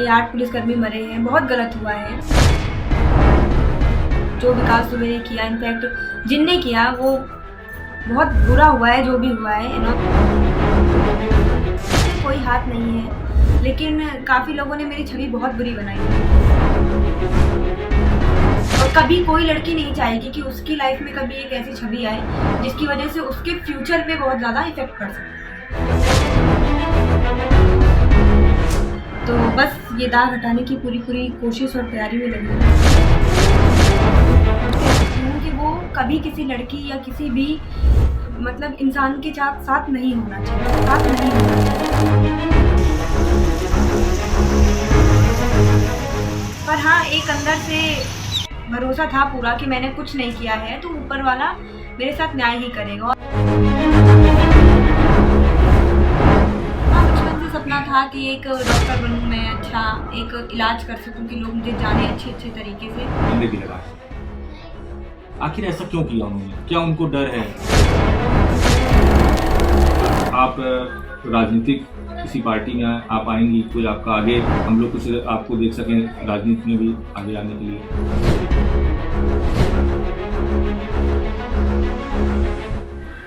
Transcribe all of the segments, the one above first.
ये 8 पुलिसकर्मी मरे हैं, बहुत गलत हुआ है। जो विकास दुबे ने किया, इनफैक्ट जिनने किया वो बहुत बुरा हुआ है, जो भी हुआ है कोई हाथ नहीं है, लेकिन काफ़ी लोगों ने मेरी छवि बहुत बुरी बनाई है। और कभी कोई लड़की नहीं चाहेगी कि उसकी लाइफ में कभी एक ऐसी छवि आए जिसकी वजह से उसके फ्यूचर पे बहुत ज़्यादा इफेक्ट पड़ सकता है। तो बस ये दाग हटाने की पूरी कोशिश और तैयारी में लगी हूँ कि वो कभी किसी लड़की या किसी भी मतलब इंसान के साथ नहीं होना चाहिए, साथ नहीं होना चाहिए। पर हाँ, एक अंदर से भरोसा था पूरा कि मैंने कुछ नहीं किया है, तो ऊपर वाला मेरे साथ न्याय ही करेगा। सपना था कि एक डॉक्टर बनूं मैं, अच्छा एक इलाज कर सकूं कि लोग मुझे जाने अच्छे तरीके से। जिंदगी लगा आखिर ऐसा क्यों किया उन्होंने? क्या उनको डर है? आप राजनीतिक किसी पार्टी में आप आएंगी, कोई आपका आगे हम लोग कुछ आपको देख सकें राजनीति में भी आगे आने के लिए?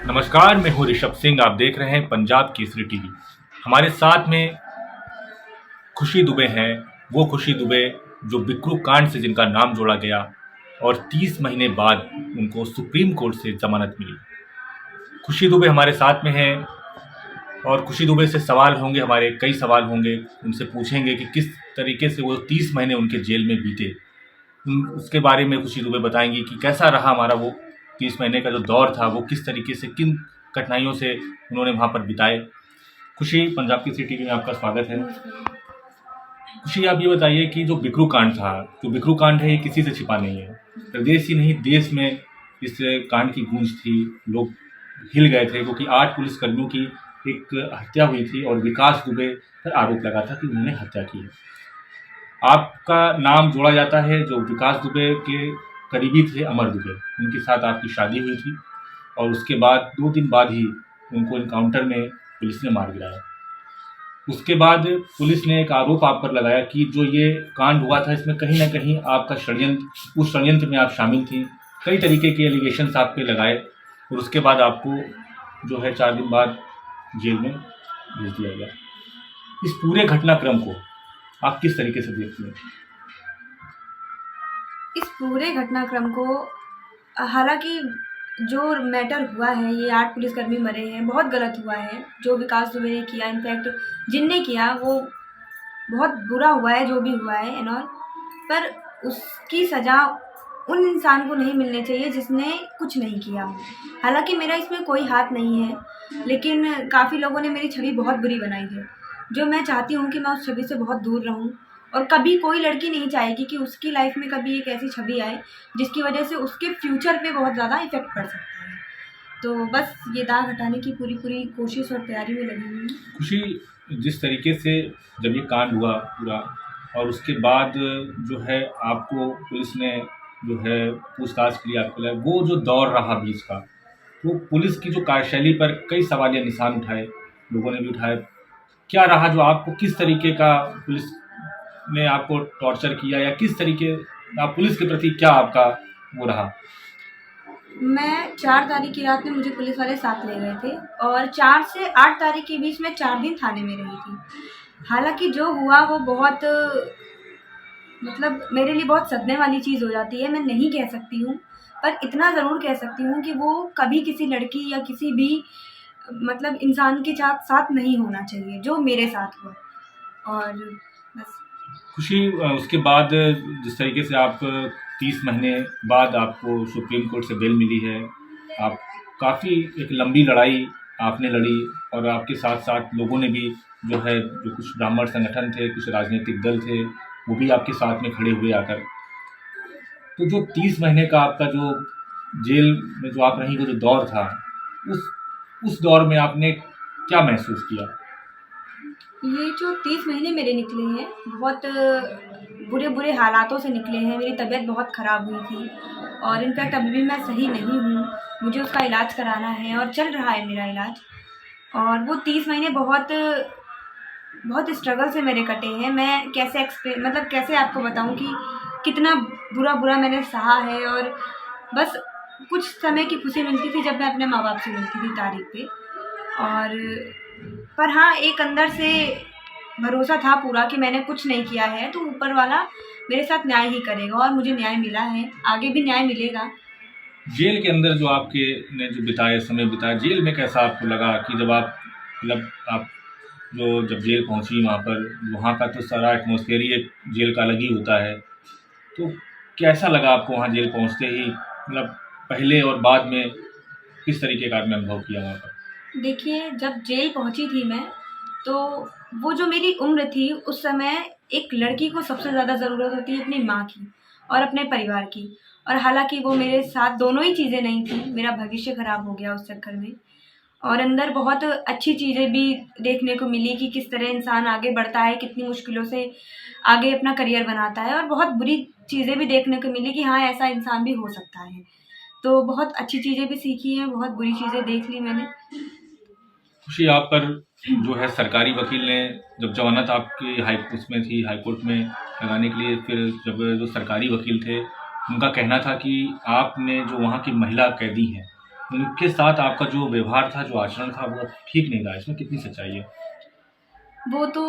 नमस्कार, मैं हूँ ऋषभ सिंह। आप देख रहे हैं पंजाब केसरी टीवी। हमारे साथ में खुशी दुबे हैं, वो खुशी दुबे जो बिक्रू कांड से जिनका नाम जोड़ा गया और 30 महीने बाद उनको सुप्रीम कोर्ट से जमानत मिली। खुशी दुबे हमारे साथ में हैं और खुशी दुबे से सवाल होंगे, हमारे कई सवाल होंगे। उनसे पूछेंगे कि किस तरीके से वो 30 महीने उनके जेल में बीते, उसके बारे में खुशी दुबे बताएंगी कि कैसा रहा हमारा वो 30 महीने का जो दौर था, वो किस तरीके से, किन कठिनाइयों से उन्होंने वहाँ पर बिताए। खुशी, पंजाब केसरी टीवी में आपका स्वागत है। खुशी, आप ये बताइए कि जो बिक्रू कांड था, जो बिक्रू कांड है, ये किसी से छिपा नहीं है। प्रदेश ही नहीं, देश में इस कांड की गूंज थी, लोग हिल गए थे, क्योंकि 8 पुलिसकर्मियों की एक हत्या हुई थी और विकास दुबे पर आरोप लगा था कि उन्होंने हत्या की है। आपका नाम जोड़ा जाता है, जो विकास दुबे के करीबी थे अमर दुबे, उनके साथ आपकी शादी हुई थी और उसके बाद 2 दिन बाद ही उनको एनकाउंटर में पुलिस ने मार गिराया। उसके बाद पुलिस ने एक आरोप आप पर लगाया कि जो ये कांड हुआ था, इसमें कहीं ना कहीं आपका षड्यंत्र, उस षड्यंत्र में आप शामिल थी। कई तरीके के एलिगेशंस आप पे लगाए और उसके बाद आपको जो है 4 दिन बाद जेल में भेज दिया गया। इस पूरे घटनाक्रम को आप किस तरीके से देखती हैं? इस पूरे घटनाक्रम को, हालांकि जो मैटर हुआ है, ये 8 पुलिसकर्मी मरे हैं, बहुत गलत हुआ है। जो विकास दुबे ने किया, इनफैक्ट जिनने किया वो बहुत बुरा हुआ है, जो भी हुआ है एंड ऑल, पर उसकी सज़ा उन इंसान को नहीं मिलनी चाहिए जिसने कुछ नहीं किया हो। हालांकि मेरा इसमें कोई हाथ नहीं है, लेकिन काफ़ी लोगों ने मेरी छवि बहुत बुरी बनाई है, जो मैं चाहती हूँ कि मैं उस छवि से बहुत दूर रहूँ। और कभी कोई लड़की नहीं चाहेगी कि उसकी लाइफ में कभी एक ऐसी छवि आए जिसकी वजह से उसके फ्यूचर पे बहुत ज़्यादा इफेक्ट पड़ सकता है। तो बस ये दाग हटाने की पूरी कोशिश और तैयारी में लगी हुई हूँ। खुशी, जिस तरीके से जब ये कांड हुआ पूरा और उसके बाद जो है आपको पुलिस ने जो है पूछताछ के लिए आपको लाया, वो जो दौर रहा बीच का, वो पुलिस की जो कार्यशैली पर कई सवाल या निशान उठाए, लोगों ने भी उठाए। क्या रहा जो आपको, किस तरीके का पुलिस ने आपको टॉर्चर किया, या किस तरीके आप पुलिस के प्रति क्या आपका वो रहा? मैं 4 तारीख की रात में मुझे पुलिस वाले साथ ले गए थे और 4 से 8 तारीख के बीच में 4 दिन थाने में रही थी। हालांकि जो हुआ वो बहुत मतलब मेरे लिए बहुत सदमे वाली चीज़ हो जाती है, मैं नहीं कह सकती हूँ, पर इतना ज़रूर कह सकती हूँ कि वो कभी किसी लड़की या किसी भी मतलब इंसान के साथ नहीं होना चाहिए, जो मेरे साथ हुआ। और बस। खुशी, उसके बाद जिस तरीके से आप 30 महीने बाद आपको सुप्रीम कोर्ट से बेल मिली है, आप काफ़ी एक लंबी लड़ाई आपने लड़ी और आपके साथ साथ लोगों ने भी जो है, जो कुछ ब्राह्मण संगठन थे, कुछ राजनीतिक दल थे, वो भी आपके साथ में खड़े हुए आकर। तो जो 30 महीने का आपका जो जेल में जो आप रही, वो जो दौर था, उस दौर में आपने क्या महसूस किया? ये जो 30 महीने मेरे निकले हैं, बहुत बुरे हालातों से निकले हैं। मेरी तबीयत बहुत ख़राब हुई थी और इनफैक्ट अभी भी मैं सही नहीं हूँ, मुझे उसका इलाज कराना है और चल रहा है मेरा इलाज। और वो 30 महीने बहुत बहुत स्ट्रगल से मेरे कटे हैं। मैं कैसे मतलब कैसे आपको बताऊं कि कितना बुरा बुरा मैंने सहा है। और बस कुछ समय की खुशी मिलती थी जब मैं अपने माँ बाप से मिलती थी तारीख पे। और पर हाँ, एक अंदर से भरोसा था पूरा कि मैंने कुछ नहीं किया है तो ऊपर वाला मेरे साथ न्याय ही करेगा, और मुझे न्याय मिला है, आगे भी न्याय मिलेगा। जेल के अंदर जो आपके ने जो बिताए समय बिताया, जेल में कैसा आपको लगा कि जब आप मतलब आप जो जब जेल पहुंची वहाँ पर, वहाँ का तो सारा एटमॉस्फेयर ही एक जेल का अलग ही होता है, तो कैसा लगा आपको वहाँ जेल पहुँचते ही? मतलब पहले और बाद में किस तरीके का आपने अनुभव किया वहाँ पर? देखिए, जब जेल पहुंची थी मैं, तो वो जो मेरी उम्र थी उस समय एक लड़की को सबसे ज़्यादा ज़रूरत होती है अपनी माँ की और अपने परिवार की। और हालांकि वो मेरे साथ दोनों ही चीज़ें नहीं थी, मेरा भविष्य ख़राब हो गया उस चक्कर में। और अंदर बहुत अच्छी चीज़ें भी देखने को मिली कि किस तरह इंसान आगे बढ़ता है, कितनी मुश्किलों से आगे अपना करियर बनाता है। और बहुत बुरी चीज़ें भी देखने को मिली कि हाँ, ऐसा इंसान भी हो सकता है। तो बहुत अच्छी चीज़ें भी सीखी हैं, बहुत बुरी चीज़ें देख ली मैंने। खुशी, आप पर जो है सरकारी वकील ने जब जमानत आपकी उसमें थी हाई कोर्ट में लगाने के लिए, फिर जब जो सरकारी वकील थे उनका कहना था कि आपने जो वहाँ की महिला कैदी हैं उनके साथ आपका जो व्यवहार था, जो आचरण था, वो ठीक नहीं रहा, इसमें कितनी सच्चाई है? वो तो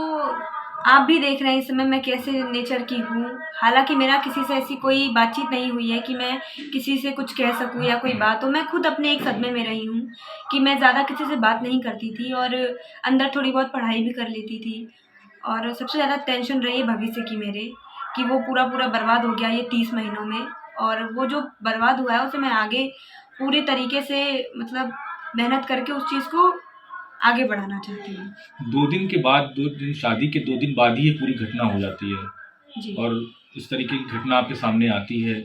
आप भी देख रहे हैं इस समय मैं कैसे नेचर की हूँ। हालाँकि मेरा किसी से ऐसी कोई बातचीत नहीं हुई है कि मैं किसी से कुछ कह सकूँ या कोई बात हो। मैं खुद अपने एक सदमे में रही हूँ कि मैं ज़्यादा किसी से बात नहीं करती थी और अंदर थोड़ी बहुत पढ़ाई भी कर लेती थी। और सबसे ज़्यादा टेंशन रही है भविष्य की मेरे, कि वो पूरा-पूरा बर्बाद हो गया ये 30 महीनों में। और वो जो बर्बाद हुआ है उसे मैं आगे पूरे तरीके से मतलब मेहनत करके उस चीज़ को आगे बढ़ाना चाहती हूँ। 2 दिन के बाद, 2 दिन शादी के 2 दिन बाद ही ये पूरी घटना हो जाती है जी। और इस तरीके की घटना आपके सामने आती है,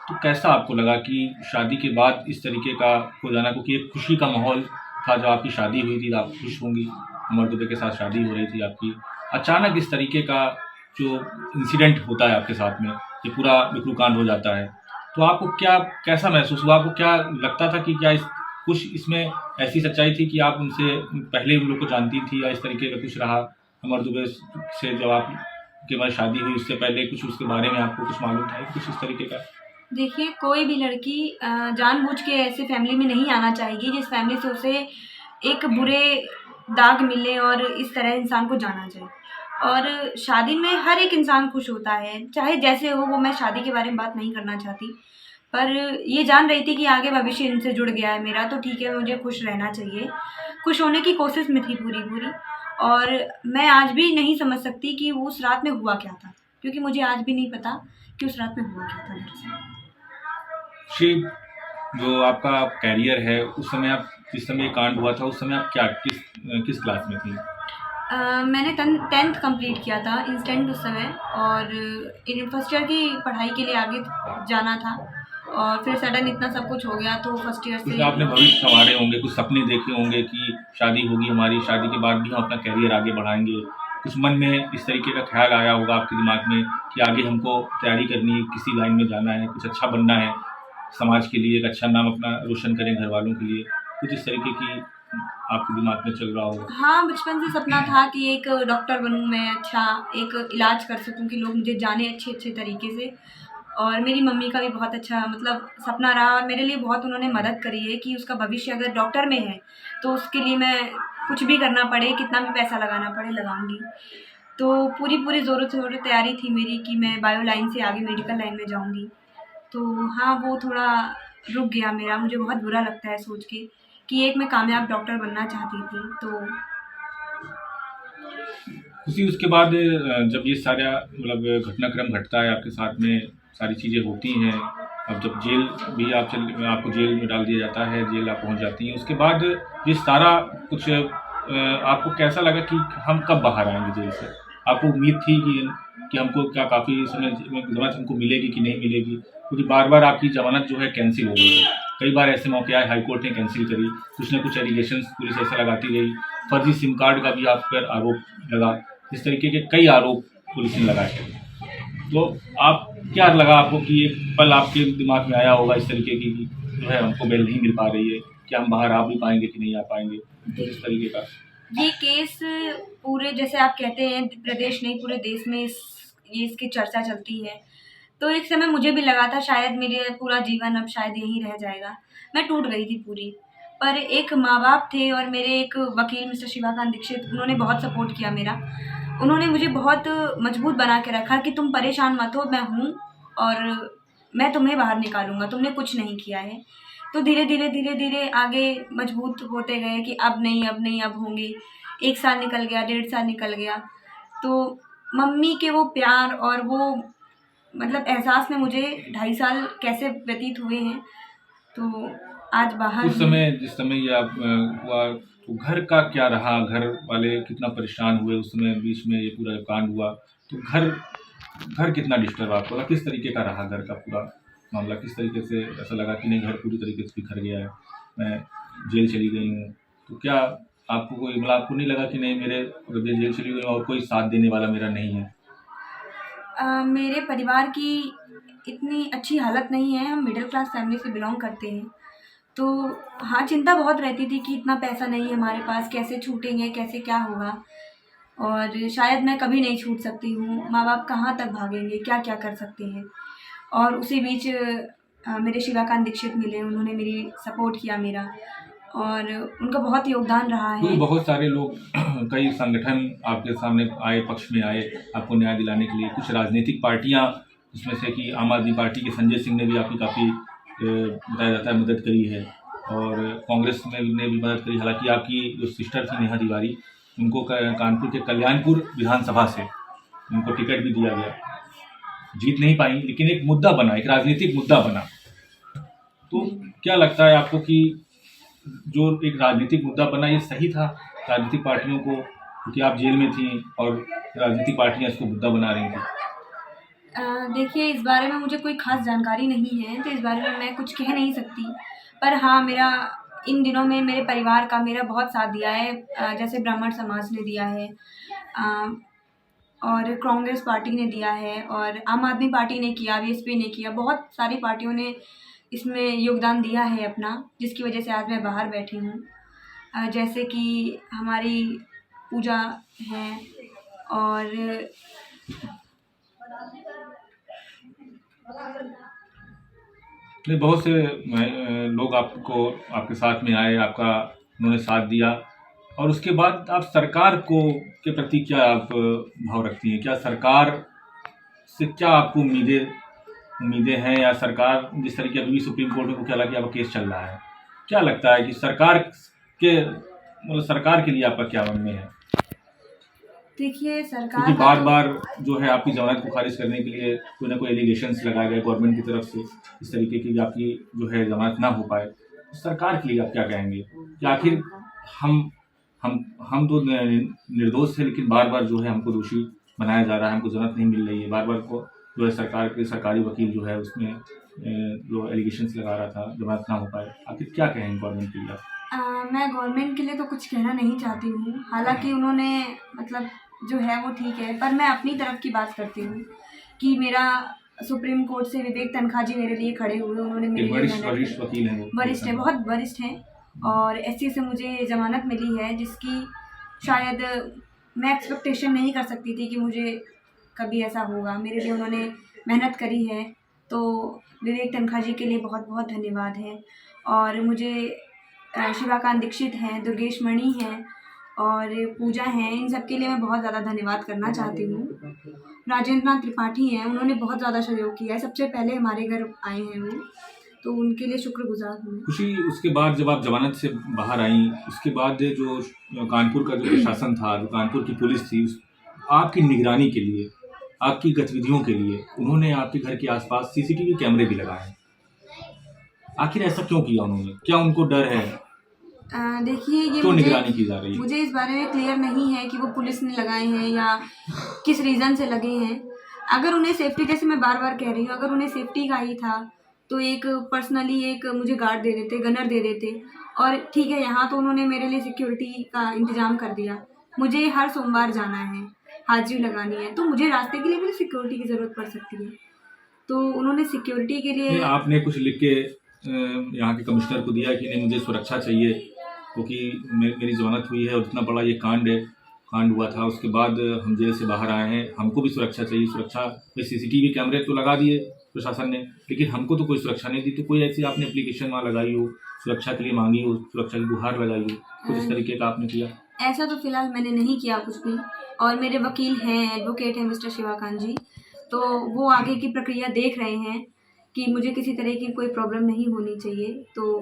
तो कैसा आपको लगा कि शादी के बाद इस तरीके का हो जाना? क्योंकि एक खुशी का माहौल था, जब आपकी शादी हुई थी, आप खुश होंगी, अमर दुबे के साथ शादी हो रही थी आपकी। अचानक इस तरीके का जो इंसिडेंट होता है आपके साथ में, ये पूरा विक्रूकांड हो जाता है, तो आपको क्या कैसा महसूस हुआ? आपको क्या लगता था कि क्या कुछ इसमें ऐसी सच्चाई थी कि आप उनसे पहले उन लोग को जानती थी, या इस तरीके का कुछ रहा अमर दुबे से जब आप के बाद शादी हुई उससे पहले कुछ उसके बारे में आपको कुछ मालूम था, कुछ इस तरीके का? देखिए, कोई भी लड़की जानबूझ के ऐसे फैमिली में नहीं आना चाहेगी जिस फैमिली से उसे एक बुरे दाग मिले और इस तरह इंसान को जाना जाए। और शादी में हर एक इंसान खुश होता है, चाहे जैसे हो वो। मैं शादी के बारे में बात नहीं करना चाहती, पर ये जान रही थी कि आगे भविष्य इनसे जुड़ गया है मेरा, तो ठीक है, मुझे खुश रहना चाहिए। खुश होने की कोशिश में थी पूरी-पूरी। और मैं आज भी नहीं समझ सकती कि उस रात में हुआ क्या था, क्योंकि मुझे आज भी नहीं पता कि उस रात में हुआ क्या था मेरे साथ। जी, जो आपका कैरियर है, उस समय आप जिस समय ये कांड हुआ था, उस समय आप क्या किस क्लास में थी? मैंने 10th कंप्लीट किया था इंस्टेंट उस समय। और इन फर्स्ट ईयर की पढ़ाई के लिए आगे जाना था, और फिर सडन इतना सब कुछ हो गया तो फर्स्ट ईयर कुछ से। आपने भविष्य संवारे होंगे, कुछ सपने देखे होंगे कि शादी होगी हमारी, शादी के बाद भी हम अपना कैरियर आगे बढ़ाएँगे। कुछ मन में इस तरीके का ख़्याल आया होगा आपके दिमाग में कि आगे हमको तैयारी करनी है, किसी लाइन में जाना है, कुछ अच्छा बनना है, समाज के लिए एक अच्छा नाम अपना रोशन करें घरवालों के लिए। कुछ इस तरीके की आपके दिमाग में चल रहा होगा। हाँ, बचपन से सपना था कि एक डॉक्टर बनूँ मैं, अच्छा एक इलाज कर सकूँ कि लोग मुझे जाने अच्छे-अच्छे तरीके से। और मेरी मम्मी का भी बहुत अच्छा मतलब सपना रहा, और मेरे लिए बहुत उन्होंने मदद करी है कि उसका भविष्य अगर डॉक्टर में है, तो उसके लिए मैं कुछ भी करना पड़े, कितना भी पैसा लगाना पड़े, लगाऊँगी। तो पूरी-पूरी ज़ोरों-शोरों तैयारी थी मेरी कि मैं बायो लाइन से आगे मेडिकल लाइन में जाऊँगी। तो हाँ, वो थोड़ा रुक गया मेरा। मुझे बहुत बुरा लगता है सोच के कि एक मैं कामयाब डॉक्टर बनना चाहती थी, तो उसी उसके बाद जब ये सारा मतलब घटनाक्रम घटता है आपके साथ में, सारी चीज़ें होती हैं, अब जब जेल भी आपको जेल में डाल दिया जाता है, जेल आप पहुंच जाती हैं, उसके बाद ये सारा कुछ आपको कैसा लगा कि हम कब बाहर आएंगे जेल से? आपको उम्मीद थी कि हमको क्या काफ़ी समय में ज़मानत हमको मिलेगी कि नहीं मिलेगी? क्योंकि बार बार आपकी ज़मानत जो है कैंसिल हो गई है, कई बार ऐसे मौके आए हाई कोर्ट ने कैंसिल करी, कुछ ना कुछ एलिगेशंस पुलिस ऐसा लगाती रही, फर्जी सिम कार्ड का भी आप पर आरोप लगा, इस तरीके के कई आरोप पुलिस ने लगाए। तो आप क्या लगा आपको कि ये पल आपके दिमाग में आया होगा इस तरीके की कि जो है हमको बेल नहीं मिल पा रही है, क्या हम बाहर आ भी पाएंगे कि नहीं आ पाएंगे, तो इस तरीके का? ये केस पूरे, जैसे आप कहते हैं, प्रदेश नहीं पूरे देश में इसकी चर्चा चलती है। तो एक समय मुझे भी लगा था शायद मेरे पूरा जीवन अब शायद यहीं रह जाएगा। मैं टूट गई थी पूरी। पर एक माँ-बाप थे और मेरे एक वकील मिस्टर शिवाकांत दीक्षित, उन्होंने बहुत सपोर्ट किया मेरा। उन्होंने मुझे बहुत मजबूत बना के रखा कि तुम परेशान मत हो, मैं हूँ और मैं तुम्हें बाहर निकालूँगा, तुमने कुछ नहीं किया है। तो धीरे-धीरे आगे मजबूत होते गए कि अब नहीं, अब नहीं, अब होंगे। 1 साल निकल गया, 1.5 साल निकल गया। तो मम्मी के वो प्यार और वो मतलब एहसास में मुझे 2.5 साल कैसे व्यतीत हुए हैं, तो आज बाहर उस हूँ। समय जिस समय ये आप हुआ तो घर का क्या रहा? घर वाले कितना परेशान हुए उस समय बीच में ये पूरा कांड हुआ? तो घर घर कितना डिस्टर्ब आपको लगा? किस तरीके का रहा घर का पूरा मामला? किस तरीके से ऐसा लगा कि नहीं घर पूरी तरीके से बिखर गया है, मैं जेल चली गई हूँ? तो क्या आपको कोई मतलब आपको नहीं लगा कि नहीं मेरे अगर मैं जेल चली गई हूँ और कोई साथ देने वाला मेरा नहीं है? मेरे परिवार की इतनी अच्छी हालत नहीं है, हम मिडिल क्लास फैमिली से बिलॉन्ग करते हैं। तो हाँ, चिंता बहुत रहती थी कि इतना पैसा नहीं है हमारे पास, कैसे छूटेंगे, कैसे क्या होगा? और शायद मैं कभी नहीं छूट सकती हूँ, माँ-बाप कहाँ तक भागेंगे, क्या-क्या कर सकते हैं। और उसी बीच मेरे शिवाकांत दीक्षित मिले, उन्होंने मेरी सपोर्ट किया मेरा और उनका बहुत योगदान रहा क्योंकि है। बहुत सारे लोग कई संगठन आपके सामने आए, पक्ष में आए आपको न्याय दिलाने के लिए। कुछ राजनीतिक पार्टियां जिसमें से कि आम आदमी पार्टी के संजय सिंह ने भी आपकी काफ़ी बताया जाता है मदद करी है और कांग्रेस में ने भी मदद करी। हालांकि आपकी जो सिस्टर थी नेहा तिवारी, उनको कानपुर के कल्याणपुर विधानसभा से उनको टिकट भी दिया गया। जीत नहीं पाई लेकिन एक मुद्दा बना, एक राजनीतिक मुद्दा बना। तो क्या लगता है आपको कि जो एक राजनीतिक मुद्दा बना ये सही था राजनीतिक पार्टियों को, क्योंकि आप जेल में थी और राजनीतिक पार्टियां इसको मुद्दा बना रही थी? देखिए, इस बारे में मुझे कोई ख़ास जानकारी नहीं है, तो इस बारे में मैं कुछ कह नहीं सकती। पर हाँ, मेरा इन दिनों में मेरे परिवार का मेरा बहुत साथ दिया है, जैसे ब्राह्मण समाज ने दिया है, अ, और कांग्रेस पार्टी ने दिया है और आम आदमी पार्टी ने किया, बीएसपी ने किया। बहुत सारी पार्टियों ने इसमें योगदान दिया है अपना, जिसकी वजह से आज मैं बाहर बैठी हूँ। जैसे कि हमारी पूजा है और नहीं, बहुत से लोग आपको आपके साथ में आए, आपका उन्होंने साथ दिया और उसके बाद आप सरकार को के प्रति क्या आप भाव रखती हैं? क्या सरकार से क्या आपको उम्मीदें हैं या सरकार जिस तरीके अभी भी सुप्रीम कोर्ट में को क्या लगा कि आपका केस चल रहा है, क्या लगता है कि सरकार के मतलब सरकार के लिए आपका क्या मन में है? देखिए, क्योंकि सरकार का बार तो बार जो है आपकी जमानत को खारिज करने के लिए कोई ना कोई एलिगेशंस लगाए गए गवर्नमेंट की तरफ से इस तरीके की कि आपकी जो है जमानत ना हो पाए। तो सरकार के लिए आप क्या कहेंगे कि आखिर हम हम तो निर्दोष थे लेकिन बार बार जो है हमको दोषी बनाया जा रहा है, हमको जमानत नहीं मिल रही है, बार बार को जो है सरकार के सरकारी वकील जो है उसमें जो एलिगेशंस लगा रहा था जमानत ना हो पाए, आखिर क्या कहेंगे गवर्नमेंट के लिए आप? मैं गवर्नमेंट के लिए तो कुछ कहना नहीं चाहती हूँ। हालाँकि उन्होंने मतलब जो है वो ठीक है, पर मैं अपनी तरफ की बात करती हूँ कि मेरा सुप्रीम कोर्ट से विवेक तनखा जी मेरे लिए खड़े हुए, उन्होंने मेरे एक लिए वरिष्ठ मेहनत वरिष्ठ की। वकील हैं वो। वरिष्ठ हैं, बहुत वरिष्ठ हैं और एससी से मुझे ज़मानत मिली है, जिसकी शायद मैं एक्सपेक्टेशन नहीं कर सकती थी कि मुझे कभी ऐसा होगा। मेरे लिए उन्होंने मेहनत करी है, तो विवेक तनखा जी के लिए बहुत-बहुत धन्यवाद है। और मुझे शिवाकांत दीक्षित हैं, दुर्गेश मणि हैं और पूजा हैं, इन सब के लिए मैं बहुत ज़्यादा धन्यवाद करना चाहती हूँ। राजेंद्र नाथ त्रिपाठी हैं, उन्होंने बहुत ज़्यादा सहयोग किया है, सबसे पहले हमारे घर आए हैं वो, तो उनके लिए शुक्रगुज़ार हूँ मैं। खुशी, उसके बाद जब आप जमानत से बाहर आई, उसके बाद जो कानपुर का जो प्रशासन था, जो कानपुर की पुलिस थी, आपकी निगरानी के लिए, आपकी गतिविधियों के लिए उन्होंने आपके घर के आसपास सीसीटीवी कैमरे भी लगाए हैं। आखिर ऐसा क्यों किया उन्होंने? क्या उनको डर है? देखिए, ये क्यों निगरानी की जा रही है? मुझे इस बारे में क्लियर नहीं है कि वो पुलिस ने लगाए हैं या किस रीज़न से लगे हैं। अगर उन्हें सेफ्टी, जैसे मैं बार-बार कह रही हूँ, अगर उन्हें सेफ्टी का ही था, तो एक पर्सनली एक मुझे गार्ड दे देते, गनर दे देते और ठीक है, यहाँ तो उन्होंने मेरे लिए सिक्योरिटी का इंतज़ाम कर दिया। मुझे हर सोमवार जाना है, हाज़िरी लगानी है, तो मुझे रास्ते के लिए भी सिक्योरिटी की ज़रूरत पड़ सकती है। तो उन्होंने सिक्योरिटी के लिए नहीं, आपने कुछ लिख के यहाँ के कमिश्नर को दिया कि नहीं मुझे सुरक्षा चाहिए क्योंकि मेरी जमानत हुई है और इतना बड़ा ये कांड हुआ था, उसके बाद हम जेल से बाहर आए हैं। हमको भी सुरक्षा चाहिए। सुरक्षा में सीसीटीवी कैमरे तो लगा दिए प्रशासन ने, लेकिन हमको तो कोई सुरक्षा नहीं दी। तो कोई ऐसी आपने एप्लीकेशन वहाँ लगाई हो, सुरक्षा के लिए मांगी हो, सुरक्षा की गुहार लगाई हो, कुछ इस तरीके का आपने किया? ऐसा तो फिलहाल मैंने नहीं किया कुछ भी, और मेरे वकील हैं, एडवोकेट हैं मिस्टर शिवाकांत जी, तो वो आगे की प्रक्रिया देख रहे हैं कि मुझे किसी तरह की कोई प्रॉब्लम नहीं होनी चाहिए, तो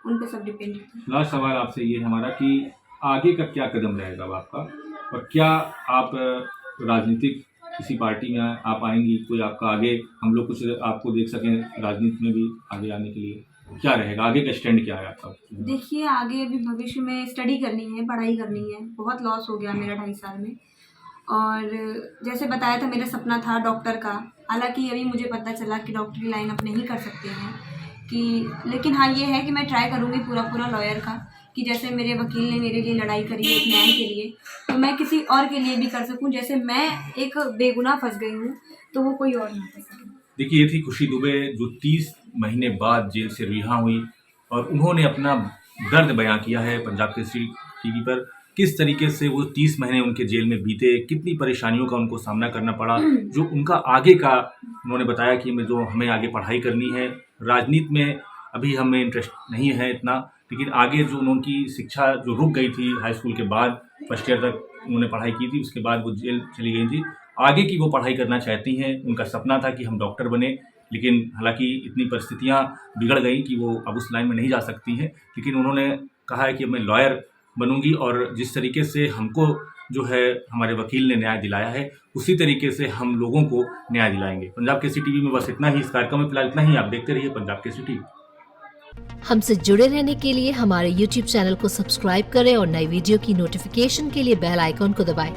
उन पे सब डिपेंड है। लास्ट सवाल आपसे ये है हमारा कि आगे का क्या कदम रहेगा अब आपका, और क्या आप राजनीतिक किसी पार्टी में आप आएंगी? कोई आपका आगे हम लोग कुछ आपको देख सकें राजनीति में भी आगे आने के लिए, क्या रहेगा आगे का स्टैंड, क्या है आपका? देखिए, आगे अभी भविष्य में स्टडी करनी है, पढ़ाई करनी है। बहुत लॉस हो गया मेरा 2.5 साल में, और जैसे बताया था मेरा सपना था डॉक्टर का। हालांकि अभी मुझे पता चला कि डॉक्टरी लाइन आप नहीं कर सकते हैं, कि लेकिन हाँ ये है कि मैं ट्राई करूँगी पूरा लॉयर का, कि जैसे मेरे वकील ने मेरे लिए लड़ाई करी है एक न्याय के लिए, तो मैं किसी और के लिए भी कर सकूँ। जैसे मैं एक बेगुनाह फंस गई हूँ, तो वो कोई और ना फंस सके। देखिए, ये थी खुशी दुबे जो 30 महीने बाद जेल से रिहा हुई, और उन्होंने अपना दर्द बयां किया है पंजाब केसरी टीवी पर। किस तरीके से वो 30 महीने उनके जेल में बीते, कितनी परेशानियों का उनको सामना करना पड़ा, जो उनका आगे का उन्होंने बताया कि हमें आगे पढ़ाई करनी है, राजनीति में अभी हमें इंटरेस्ट नहीं है इतना, लेकिन आगे जो उनकी शिक्षा जो रुक गई थी हाई स्कूल के बाद, फर्स्ट ईयर तक उन्होंने पढ़ाई की थी, उसके बाद वो जेल चली गई थी। आगे की वो पढ़ाई करना चाहती हैं। उनका सपना था कि हम डॉक्टर बने, लेकिन हालांकि इतनी परिस्थितियां बिगड़ गई कि वो अब उस लाइन में नहीं जा सकती हैं। लेकिन उन्होंने कहा है कि मैं लॉयर बनूंगी, और जिस तरीके से हमको जो है हमारे वकील ने न्याय दिलाया है, उसी तरीके से हम लोगों को न्याय दिलाएंगे। पंजाब केसरी टीवी में बस इतना ही इस कार्यक्रम में, फिलहाल इतना ही। आप देखते रहिए पंजाब केसरी टीवी। हमसे जुड़े रहने के लिए हमारे YouTube चैनल को सब्सक्राइब करें और नई वीडियो की नोटिफिकेशन के लिए बेल आइकॉन को दबाएं।